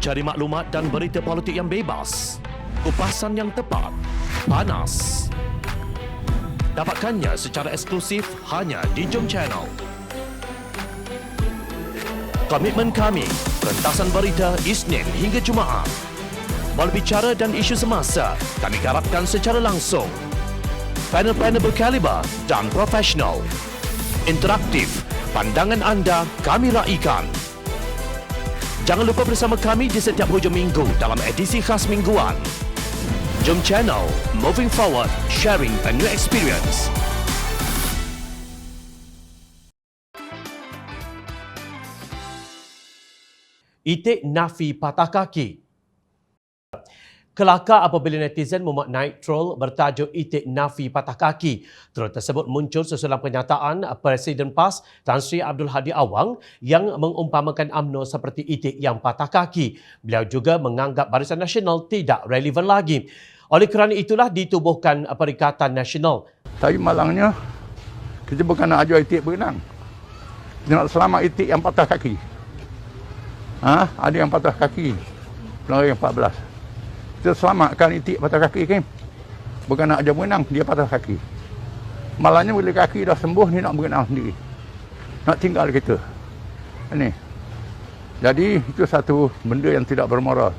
Cari maklumat dan berita politik yang bebas, kupasan yang tepat, panas. Dapatkannya secara eksklusif hanya di Jom Channel. Komitmen kami, pentasan berita Isnin hingga Jumaat. Berbicara dan isu semasa, kami garapkan secara langsung. Panel-panel berkaliber dan profesional. Interaktif, pandangan anda kami raikan. Jangan lupa bersama kami di setiap hujung minggu dalam edisi khas mingguan. Jom Channel, moving forward, sharing a new experience. Itik nafi patah kaki. Kelakar apabila netizen memaknai troll bertajuk Itik nafi patah kaki. Troll tersebut muncul sesudah pernyataan Presiden PAS Tan Sri Abdul Hadi Awang yang mengumpamakan UMNO seperti itik yang patah kaki. Beliau juga menganggap Barisan Nasional tidak relevan lagi. Oleh kerana itulah ditubuhkan Perikatan Nasional. Tapi malangnya, kita bukan nak ajar itik berenang. Kita nak selamat itik yang patah kaki. Ada yang patah kaki. Pelari yang 14. Kita selamatkan itik patah kaki kan. Bukan nak ajar berenang, dia patah kaki. Malangnya bila kaki dah sembuh, ni nak berenang sendiri. Nak tinggal kita. Ini. Jadi, itu satu benda yang tidak bermoral.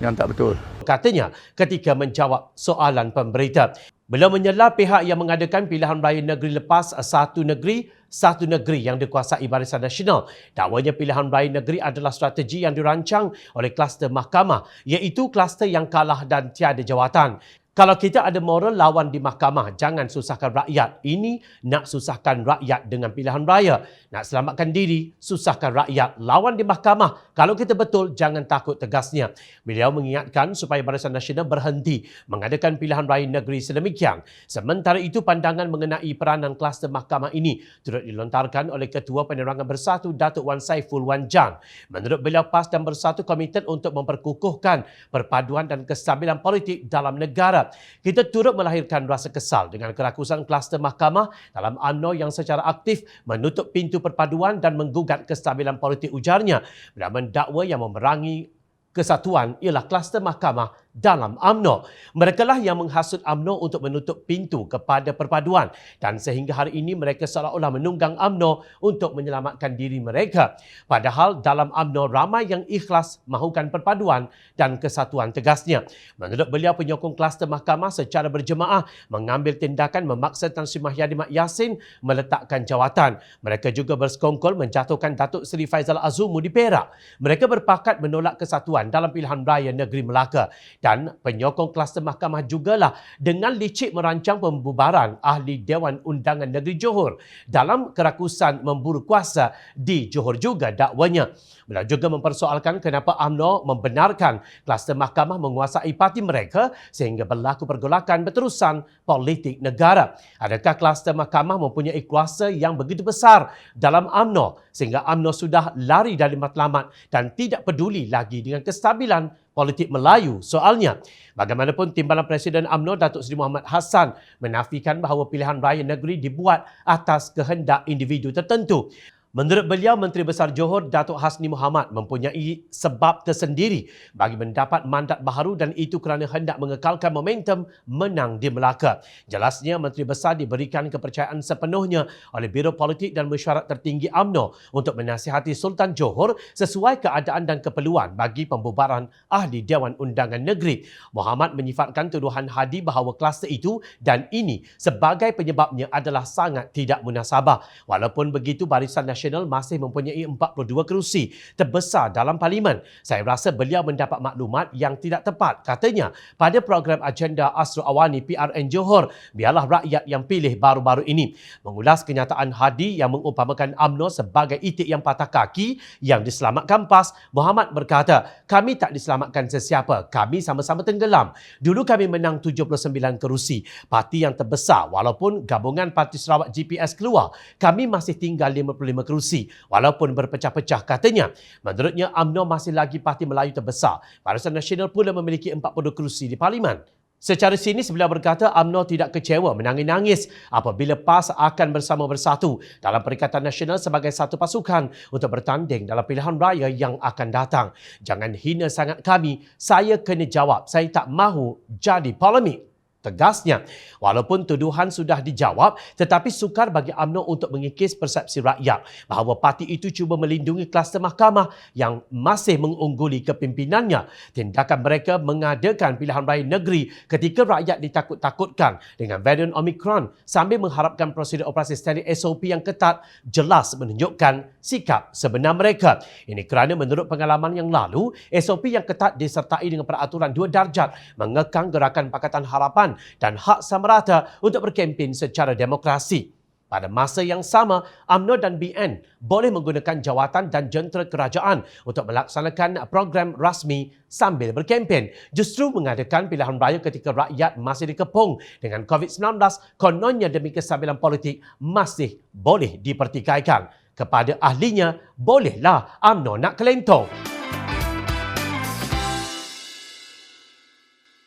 Yang tak betul. Katanya ketika menjawab soalan pemberita. Beliau menyela pihak yang mengadakan pilihan raya negeri lepas satu negeri yang dikuasai Barisan Nasional. Dakwanya pilihan raya negeri adalah strategi yang dirancang oleh kluster mahkamah, iaitu kluster yang kalah dan tiada jawatan. Kalau kita ada moral lawan di mahkamah, jangan susahkan rakyat. Ini nak susahkan rakyat dengan pilihan raya. Nak selamatkan diri, susahkan rakyat. Lawan di mahkamah. Kalau kita betul, jangan takut, tegasnya. Beliau mengingatkan supaya Barisan Nasional berhenti mengadakan pilihan raya negeri sedemikian. Sementara itu, pandangan mengenai peranan kluster mahkamah ini turut dilontarkan oleh Ketua Penerangan Bersatu Datuk Wan Saiful Wan Jan. Menurut beliau, PAS dan Bersatu komited untuk memperkukuhkan perpaduan dan kestabilan politik dalam negara. Kita turut melahirkan rasa kesal dengan kerakusan kluster mahkamah dalam UMNO yang secara aktif menutup pintu perpaduan dan menggugat kestabilan politik, ujarnya. Beliau mendakwa yang memerangi kesatuan ialah kluster mahkamah dalam UMNO. Mereka lah yang menghasut UMNO untuk menutup pintu kepada perpaduan dan sehingga hari ini mereka seolah-olah menunggang UMNO untuk menyelamatkan diri mereka. Padahal dalam UMNO ramai yang ikhlas mahukan perpaduan dan kesatuan, tegasnya. Menurut beliau, penyokong kluster mahkamah secara berjemaah mengambil tindakan memaksa Tan Sri Mahyadi Mat Yassin meletakkan jawatan. Mereka juga bersekongkol menjatuhkan Datuk Seri Faizal Azumu di Perak. Mereka berpakat menolak kesatuan dalam pilihan raya negeri Melaka. Dan penyokong kluster mahkamah jugalah dengan licik merancang pembubaran Ahli Dewan Undangan Negeri Johor dalam kerakusan memburu kuasa di Johor juga, dakwanya. Beliau juga mempersoalkan kenapa UMNO membenarkan kluster mahkamah menguasai parti mereka sehingga berlaku pergolakan berterusan politik negara. Adakah kluster mahkamah mempunyai kuasa yang begitu besar dalam UMNO sehingga UMNO sudah lari dari matlamat dan tidak peduli lagi dengan kestabilan politik Melayu? Soalnya, bagaimanapun timbalan Presiden UMNO Datuk Seri Muhammad Hassan menafikan bahawa pilihan raya negeri dibuat atas kehendak individu tertentu. Menurut beliau, Menteri Besar Johor Datuk Hasni Mohamad mempunyai sebab tersendiri bagi mendapat mandat baharu dan itu kerana hendak mengekalkan momentum menang di Melaka. Jelasnya, Menteri Besar diberikan kepercayaan sepenuhnya oleh Biro Politik dan Mesyuarat Tertinggi UMNO untuk menasihati Sultan Johor sesuai keadaan dan keperluan bagi pembubaran Ahli Dewan Undangan Negeri. Mohamad menyifatkan tuduhan Hadi bahawa kluster itu dan ini sebagai penyebabnya adalah sangat tidak munasabah. Walaupun begitu, Barisan Nasional masih mempunyai 42 kerusi terbesar dalam parlimen. Saya rasa beliau mendapat maklumat yang tidak tepat. Katanya, pada program agenda Asrul Awani PRN Johor, biarlah rakyat yang pilih baru-baru ini. Mengulas kenyataan Hadi yang mengumpamakan UMNO sebagai itik yang patah kaki yang diselamatkan PAS, Mohamad berkata, kami tak diselamatkan sesiapa. Kami sama-sama tenggelam. Dulu kami menang 79 kerusi. Parti yang terbesar, walaupun gabungan Parti Sarawak GPS keluar, kami masih tinggal 55 kerusi walaupun berpecah-pecah, katanya. Menurutnya, UMNO masih lagi parti Melayu terbesar. Barisan Nasional pula memiliki 40 kerusi di parlimen. Secara sinis beliau berkata UMNO tidak kecewa menangis-nangis apabila PAS akan bersama bersatu dalam Perikatan Nasional sebagai satu pasukan untuk bertanding dalam pilihan raya yang akan datang. Jangan hina sangat kami, saya kena jawab, saya tak mahu jadi polemik. Tegasnya, walaupun tuduhan sudah dijawab, tetapi sukar bagi UMNO untuk mengikis persepsi rakyat bahawa parti itu cuba melindungi kluster mahkamah yang masih mengungguli kepimpinannya. Tindakan mereka mengadakan pilihan raya negeri ketika rakyat ditakut-takutkan dengan varian Omicron sambil mengharapkan prosedur operasi standard SOP yang ketat jelas menunjukkan sikap sebenar mereka. Ini kerana menurut pengalaman yang lalu, SOP yang ketat disertai dengan peraturan 2 darjat mengekang gerakan Pakatan Harapan dan hak sama rata untuk berkempen secara demokrasi. Pada masa yang sama, UMNO dan BN boleh menggunakan jawatan dan jentera kerajaan untuk melaksanakan program rasmi sambil berkempen. Justru mengadakan pilihan raya ketika rakyat masih dikepung dengan COVID-19, kononnya demi kestabilan politik masih boleh dipertikaikan. Kepada ahlinya, bolehlah UMNO nak kelentong.